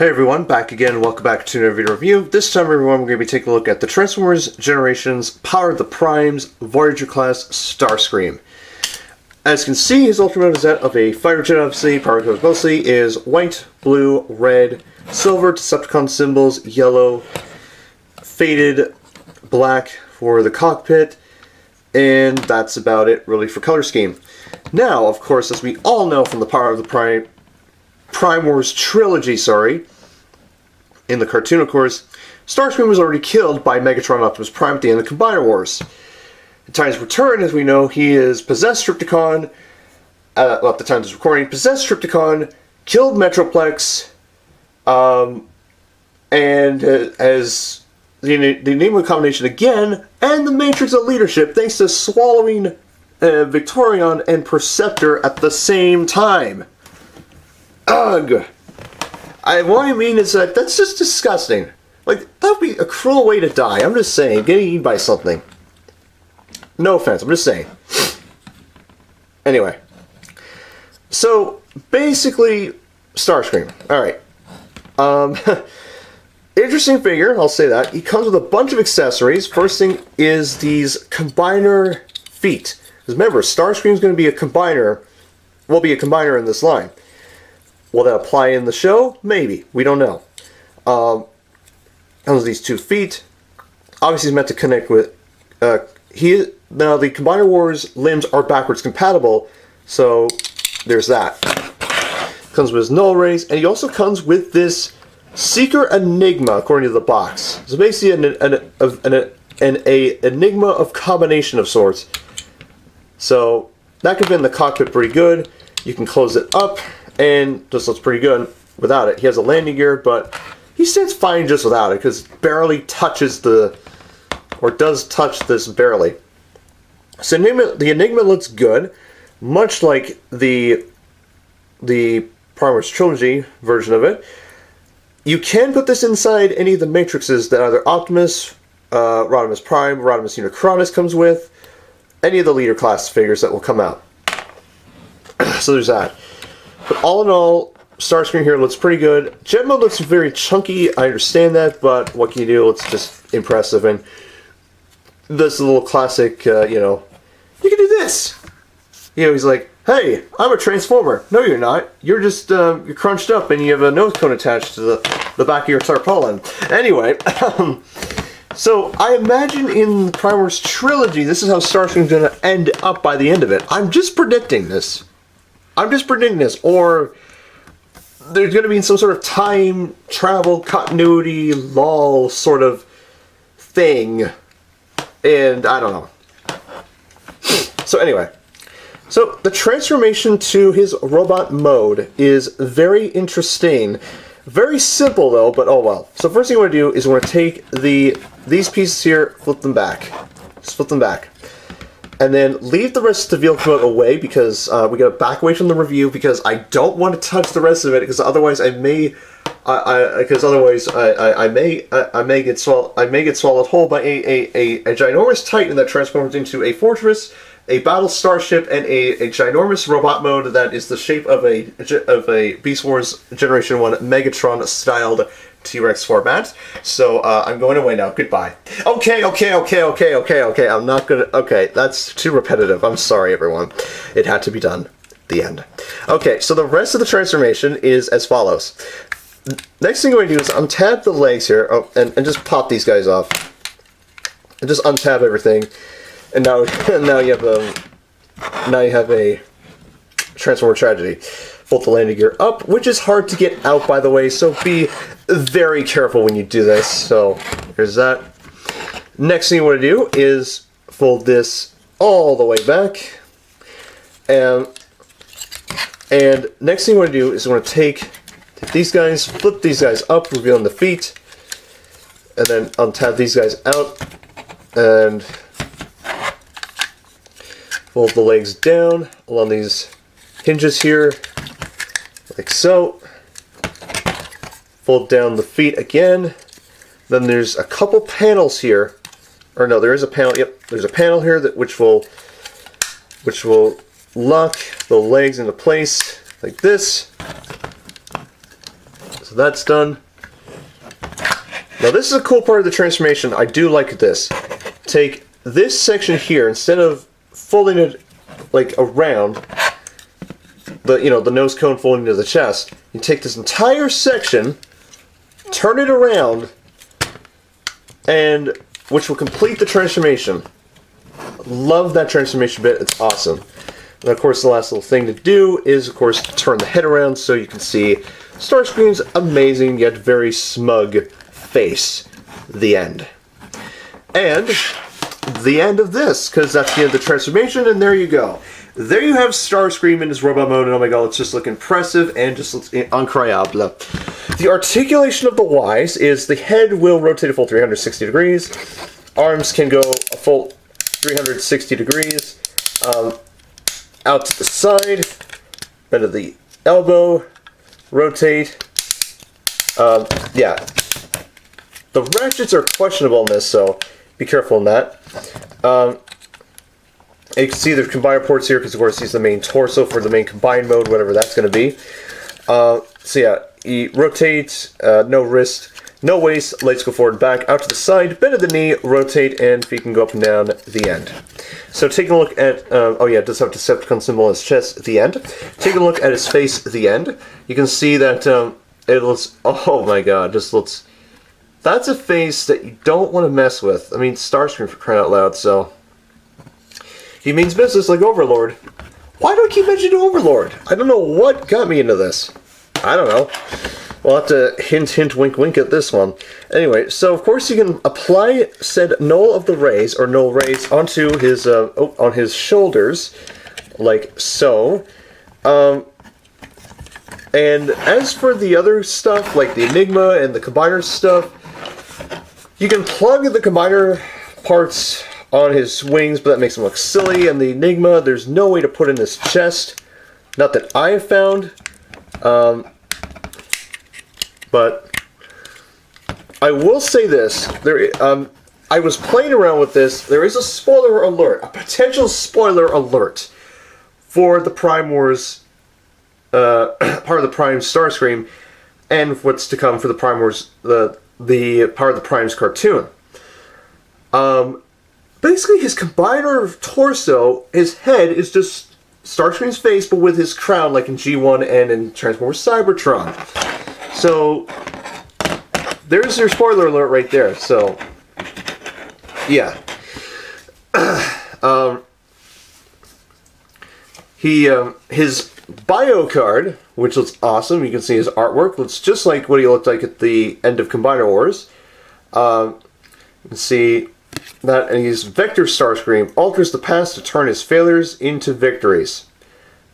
Hey everyone, back again. Welcome back to another video review. This time everyone, we're going to be taking a look at the Transformers Generations Power of the Primes Voyager class StarScream. As you can see, his ultimate mode is that of a fighter jet, obviously. Power codes mostly is white, blue, red, silver, Decepticon symbols, yellow, faded black for the cockpit, and that's about it really for color scheme. Now, of course, as we all know from the Power of the Prime Wars trilogy, in the cartoon, of course, StarScream was already killed by Megatron Optimus Prime at the end of the Combiner Wars. In Titan's return, as we know, he is possessed Trypticon, well, at the time of this recording, possessed Trypticon, killed Metroplex, and has the Enigma combination again, and the Matrix of Leadership, thanks to swallowing Victorion and Perceptor at the same time. Ugh! What I mean is that that's just disgusting. Like, that would be a cruel way to die. I'm just saying, getting eaten by something. No offense, I'm just saying. Anyway. So, basically, StarScream. Alright. Interesting figure, I'll say that. He comes with a bunch of accessories. First thing is these combiner feet. Because remember, StarScream's going to be a combiner. Will be a combiner in this line. Will that apply in the show? Maybe. We don't know. Comes with these 2 feet. Obviously, he's meant to connect with... now, the Combiner Wars limbs are backwards compatible, so there's that. Comes with his null rays, and he also comes with this Seeker Enigma, according to the box. So basically an Enigma of combination of sorts. So that could be in the cockpit pretty good. You can close it up, and just looks pretty good without it. He has a landing gear, but he stands fine just without it, because it barely touches the... or does touch this barely. So the Enigma looks good, much like the Prime Wars Trilogy version of it. You can put this inside any of the matrices that either Optimus, Rodimus Prime, Rodimus Unicronus comes with, any of the leader class figures that will come out. So there's that. But all in all, StarScream here looks pretty good. Jet mode looks very chunky, I understand that, but what can you do? It's just impressive. And this is a little classic, you know, you can do this! You know, he's like, hey, I'm a Transformer. No, you're not. You're just, you're crunched up and you have a nose cone attached to the back of your tarpaulin. Anyway, so I imagine in Prime Wars Trilogy, this is how StarScream's going to end up by the end of it. I'm just predicting this. Or there's going to be some sort of time travel continuity lull sort of thing. And I don't know. So anyway. So the transformation to his robot mode is very interesting. Very simple though, but oh well. So first thing we're going to do is we're going to take these pieces here, flip them back. Just flip them back. And then leave the rest of the vehicle mode away because we got to back away from the review because I don't want to touch the rest of it because otherwise I may get swallowed whole by a ginormous Titan that transforms into a fortress, a battle starship, and a ginormous robot mode that is the shape of a Beast Wars Generation 1 Megatron styled T-Rex format. So I'm going away now. Goodbye. Okay. I'm not gonna. Okay, that's too repetitive. I'm sorry, everyone. It had to be done. The end. Okay, so the rest of the transformation is as follows. Next thing we're going to do is untab the legs here, and just pop these guys off, and just untab everything, and now you have a Transformer tragedy. Fold the landing gear up, which is hard to get out, by the way, so be very careful when you do this. So there's that. Next thing you want to do is fold this all the way back, and next thing you want to do is you want to take these guys, flip these guys up, revealing the feet, and then untab these guys out, and fold the legs down along these hinges here, like so. Fold down the feet again. Then there's a couple panels here, or no, there is a panel. Yep, there's a panel here which will lock the legs into place like this. So that's done. Now this is a cool part of the transformation. I do like this. Take this section here, instead of folding it like around, the nose cone folding to the chest, you take this entire section, turn it around, and which will complete the transformation. Love that transformation bit, it's awesome. And of course the last little thing to do is of course turn the head around so you can see StarScream's amazing yet very smug face. The end. And the end of this, because that's the end of the transformation, and there you go. There you have StarScream in his robot mode, and oh my god, let's just look impressive and just looks incroyable. The articulation of the Ys is the head will rotate a full 360 degrees, arms can go a full 360 degrees, out to the side, bend of the elbow, rotate. Yeah. The ratchets are questionable in this, so be careful in that. You can see the combiner ports here because, of course, he's the main torso for the main combined mode, whatever that's going to be. So yeah, he rotates, no wrist, no waist, legs go forward and back, out to the side, bend of the knee, rotate, and feet can go up and down, the end. So taking a look at, oh yeah, it does have a Decepticon symbol on his chest, at the end. Taking a look at his face, at the end, you can see that it looks, oh my god, just looks, that's a face that you don't want to mess with. I mean, StarScream for crying out loud, so. He means business like Overlord. Why do I keep mentioning Overlord? I don't know what got me into this. I don't know. We'll have to hint, hint, wink, wink at this one. Anyway, so of course you can apply said null of the rays, or null rays, onto his, on his shoulders, like so. And as for the other stuff, like the Enigma and the Combiner stuff, you can plug the Combiner parts on his wings, but that makes him look silly. And the Enigma, there's no way to put in his chest. Not that I have found. But I will say this. I was playing around with this. There is a spoiler alert. A potential spoiler alert for the Prime Wars, part of the Prime StarScream, and what's to come for the Prime Wars, the part of the Prime's cartoon. Basically, his combiner torso, his head is just StarScream's face, but with his crown, like in G1 and in Transformers Cybertron. So, there's your spoiler alert right there. So, yeah. His bio card, which looks awesome. You can see his artwork. Looks just like what he looked like at the end of Combiner Wars. You can see that, and he's Vector StarScream, alters the past to turn his failures into victories.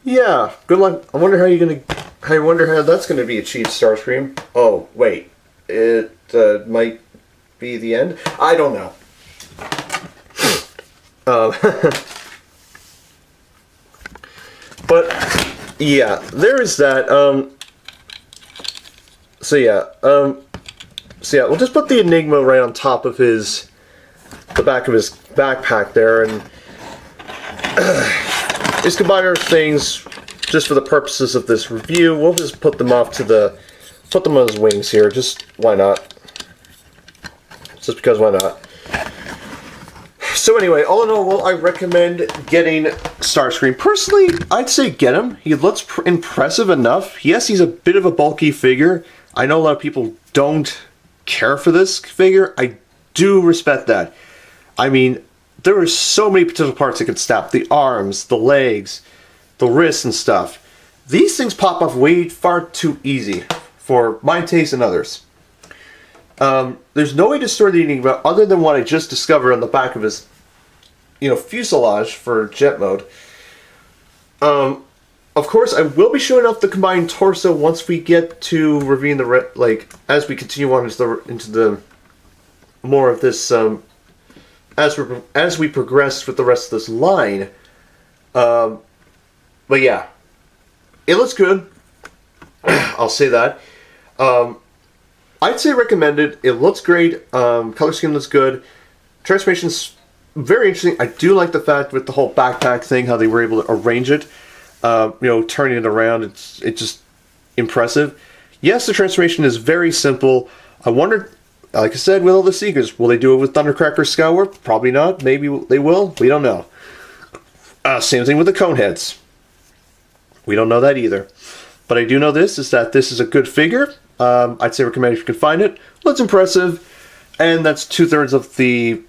Yeah, good luck. I wonder how that's gonna be achieved, StarScream. Oh, wait. It might be the end? I don't know. But yeah, there is that. So yeah, we'll just put the Enigma right on top of the back of his backpack there, and these combiner things, just for the purposes of this review, we'll just put them on his wings here. Just why not? Just because why not? So anyway, all in all, I recommend getting StarScream. Personally, I'd say get him. He looks impressive enough. Yes, he's a bit of a bulky figure. I know a lot of people don't care for this figure. I do respect that. I mean, there are so many potential parts that could stop. The arms, the legs, the wrists and stuff. These things pop off way far too easy for my taste and others. There's no way to store the Enigma other than what I just discovered on the back of his, fuselage for jet mode. Of course, I will be showing off the combined torso once we get to reviewing as we continue on into the more of this, as we progress with the rest of this line. But yeah, it looks good. I'll say that. I'd say recommended. It looks great. Color scheme looks good. Transformation's very interesting. I do like the fact with the whole backpack thing, how they were able to arrange it. Turning it around, it's just impressive. Yes, the transformation is very simple. I wondered, like I said, with all the Seekers, will they do it with Thundercracker Scour? Probably not. Maybe they will. We don't know. Same thing with the Coneheads. We don't know that either. But I do know this, is that this is a good figure. I'd say recommend if you can find it. Well, it's impressive. And that's 2/3 of the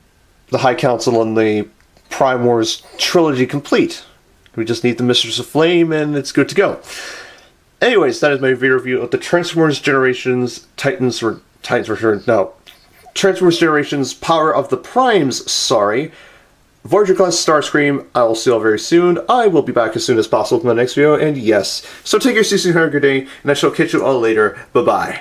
High Council and the Prime Wars trilogy complete. We just need the Mistress of Flame and it's good to go. Anyways, that is my video review of the Transformers Generations Transformers Generations Power of the Primes, sorry. Voyager class StarScream, I will see you all very soon. I will be back as soon as possible with my next video, and yes. So take your 1600 good day, and I shall catch you all later. Bye-bye.